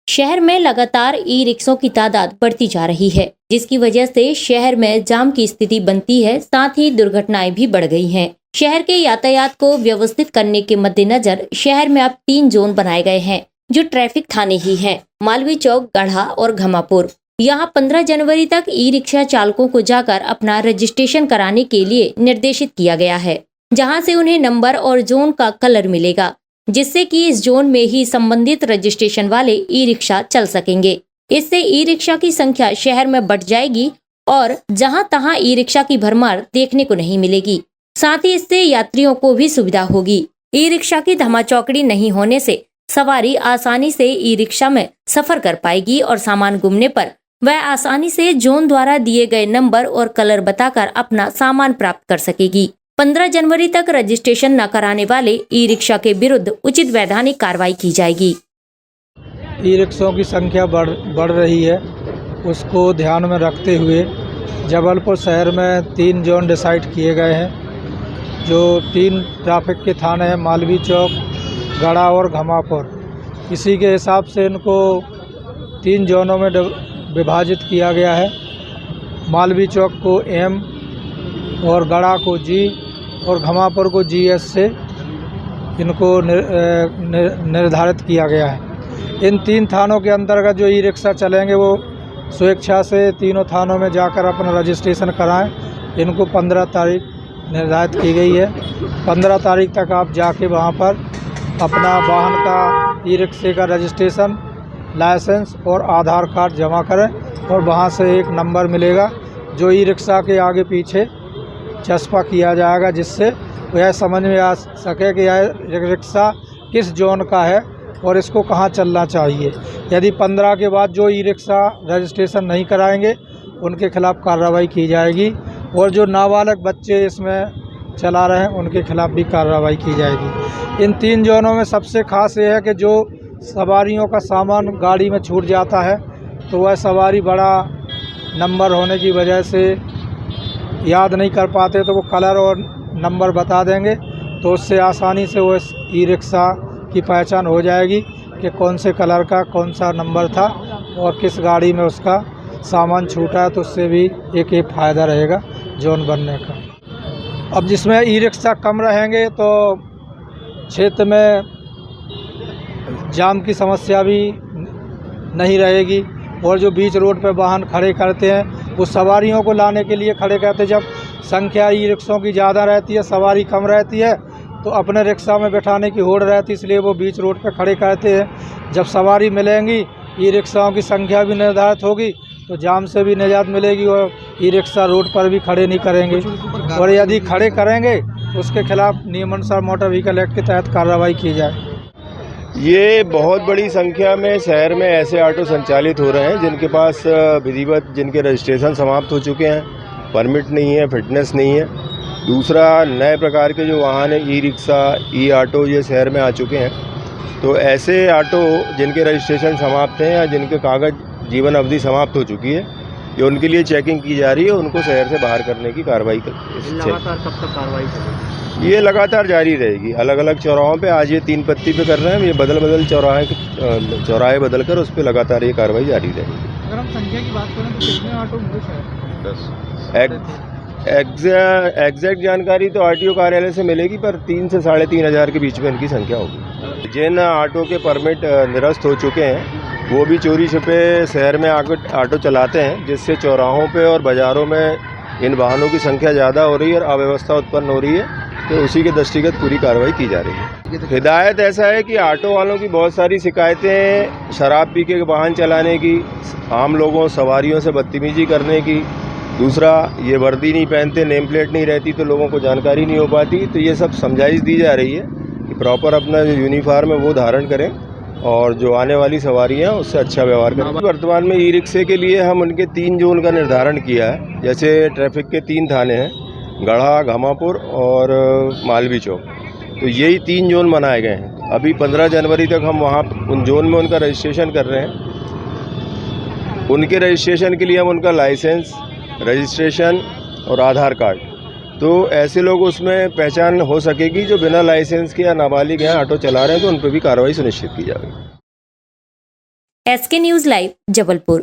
शहर में लगातार ई रिक्शों की तादाद बढ़ती जा रही है, जिसकी वजह से शहर में जाम की स्थिति बनती है। साथ ही दुर्घटनाएं भी बढ़ गई हैं। शहर के यातायात को व्यवस्थित करने के मद्देनजर शहर में अब 3 जोन बनाए गए हैं, जो ट्रैफिक थाने ही हैं: मालवीय चौक, गढ़ा और घमापुर। यहां 15 जनवरी तक ई रिक्शा चालकों को जाकर अपना रजिस्ट्रेशन कराने के लिए निर्देशित किया गया है, जहां से उन्हें नंबर और जोन का कलर मिलेगा, जिससे कि इस जोन में ही संबंधित रजिस्ट्रेशन वाले ई रिक्शा चल सकेंगे। इससे ई रिक्शा की संख्या शहर में बढ़ जाएगी और जहां तहां ई रिक्शा की भरमार देखने को नहीं मिलेगी। साथ ही इससे यात्रियों को भी सुविधा होगी। ई रिक्शा की धमाचौकड़ी नहीं होने से सवारी आसानी से ई रिक्शा में सफर कर पाएगी और सामान गुमने पर वह आसानी से जोन द्वारा दिए गए नंबर और कलर बताकर अपना सामान प्राप्त कर सकेगी। 15 जनवरी तक रजिस्ट्रेशन न कराने वाले ई रिक्शा के विरुद्ध उचित वैधानिक कार्रवाई की जाएगी। ई रिक्शों की संख्या बढ़ रही है, उसको ध्यान में रखते हुए जबलपुर शहर में 3 जोन डिसाइड किए गए हैं, जो 3 ट्रैफिक के थाने हैं: मालवीय चौक, गढ़ा और घमापुर। इसी के हिसाब से इनको 3 जोनों में विभाजित किया गया है। मालवीय चौक को M और गढ़ा को G और घमापुर को GS से इनको निर्धारित किया गया है। इन 3 थानों के अंतर्गत जो ई रिक्शा चलेंगे वो स्वेच्छा से तीनों थानों में जाकर अपना रजिस्ट्रेशन कराएं। इनको 15 तारीख निर्धारित की गई है। 15 तारीख तक आप जाके वहाँ पर अपना वाहन का, ई रिक्शे का रजिस्ट्रेशन, लाइसेंस और आधार कार्ड जमा करें और वहाँ से एक नंबर मिलेगा जो ई रिक्शा के आगे पीछे चस्पा किया जाएगा, जिससे वह समझ में आ सके कि यह रिक्शा किस जोन का है और इसको कहाँ चलना चाहिए। यदि 15 के बाद जो ई रिक्शा रजिस्ट्रेशन नहीं कराएंगे उनके खिलाफ़ कार्रवाई की जाएगी और जो नाबालिग बच्चे इसमें चला रहे हैं उनके खिलाफ़ भी कार्रवाई की जाएगी। इन 3 जोनों में सबसे खास ये है कि जो सवारियों का सामान गाड़ी में छूट जाता है तो वह सवारी बड़ा नंबर होने की वजह से याद नहीं कर पाते, तो वो कलर और नंबर बता देंगे तो उससे आसानी से वो ई रिक्शा की पहचान हो जाएगी कि कौन से कलर का कौन सा नंबर था और किस गाड़ी में उसका सामान छूटा है। तो उससे भी एक फ़ायदा रहेगा जोन बनने का। अब जिसमें ई रिक्शा कम रहेंगे तो क्षेत्र में जाम की समस्या भी नहीं रहेगी और जो बीच रोड पर वाहन खड़े करते हैं वो सवारियों को लाने के लिए खड़े करते हैं। जब संख्या ई रिक्शों की ज़्यादा रहती है, सवारी कम रहती है, तो अपने रिक्शा में बैठाने की होड़ रहती है, इसलिए वो बीच रोड पर खड़े करते हैं। जब सवारी मिलेंगी, ई रिक्शाओं की संख्या भी निर्धारित होगी तो जाम से भी निजात मिलेगी और ई रिक्शा रोड पर भी खड़े नहीं करेंगे और यदि खड़े करेंगे तो उसके खिलाफ़ नियमानुसार मोटर व्हीकल एक्ट के तहत कार्रवाई की जाए। ये बहुत बड़ी संख्या में शहर में ऐसे ऑटो संचालित हो रहे हैं जिनके पास विधिवत, जिनके रजिस्ट्रेशन समाप्त हो चुके हैं, परमिट नहीं है, फिटनेस नहीं है। दूसरा, नए प्रकार के जो वाहन है, ई रिक्शा, ई ऑटो, ये शहर में आ चुके हैं। तो ऐसे ऑटो जिनके रजिस्ट्रेशन समाप्त हैं या जिनके कागज़ जीवन अवधि समाप्त हो चुकी है, ये उनके लिए चेकिंग की जा रही है, उनको शहर से बाहर करने की कार्रवाई लगातार कब तक कार्रवाई करेंगे? ये लगातार जारी रहेगी। अलग अलग चौराहों पे, आज ये 3 पत्ती पे कर रहे हैं, ये बदल चौराहे बदल कर उस पर लगातार ये कार्रवाई जारी रहेगी। अगर हम संख्या की बात करें तो कितने ऑटो होंगे शहर? 10। एग्जैक्ट जानकारी तो आरटीओ कार्यालय से मिलेगी, पर 3 से 3.5 हज़ार के बीच में इनकी संख्या होगी। जिन ऑटो के परमिट निरस्त हो चुके हैं वो भी चोरी छिपे शहर में आकर ऑटो चलाते हैं, जिससे चौराहों पे और बाज़ारों में इन वाहनों की संख्या ज़्यादा हो रही है और अव्यवस्था उत्पन्न हो रही है। तो उसी के दृष्टिगत पूरी कार्रवाई की जा रही है। हिदायत ऐसा है कि ऑटो वालों की बहुत सारी शिकायतें शराब पी के वाहन चलाने की, आम लोगों सवारियों से बदतमीजी करने की, दूसरा ये वर्दी नहीं पहनते, नेम प्लेट नहीं रहती तो लोगों को जानकारी नहीं हो पाती। तो ये सब समझाइश दी जा रही है कि प्रॉपर अपना जो यूनिफॉर्म है वो धारण करें और जो आने वाली सवारियाँ उससे अच्छा व्यवहार करें। वर्तमान में ई रिक्शे के लिए हम उनके 3 जोन का निर्धारण किया है। जैसे ट्रैफिक के 3 थाने हैं, गढ़ा, घमापुर और मालवीय चौक, तो यही 3 जोन बनाए गए हैं। अभी 15 जनवरी तक हम वहाँ उन जोन में उनका रजिस्ट्रेशन कर रहे हैं। उनके रजिस्ट्रेशन के लिए हम उनका लाइसेंस, रजिस्ट्रेशन और आधार कार्ड, तो ऐसे लोग उसमें पहचान हो सकेगी जो बिना लाइसेंस के या नाबालिग हैं ऑटो चला रहे हैं, तो उन पर भी कार्रवाई सुनिश्चित की जाएगी। SK news live Jabalpur.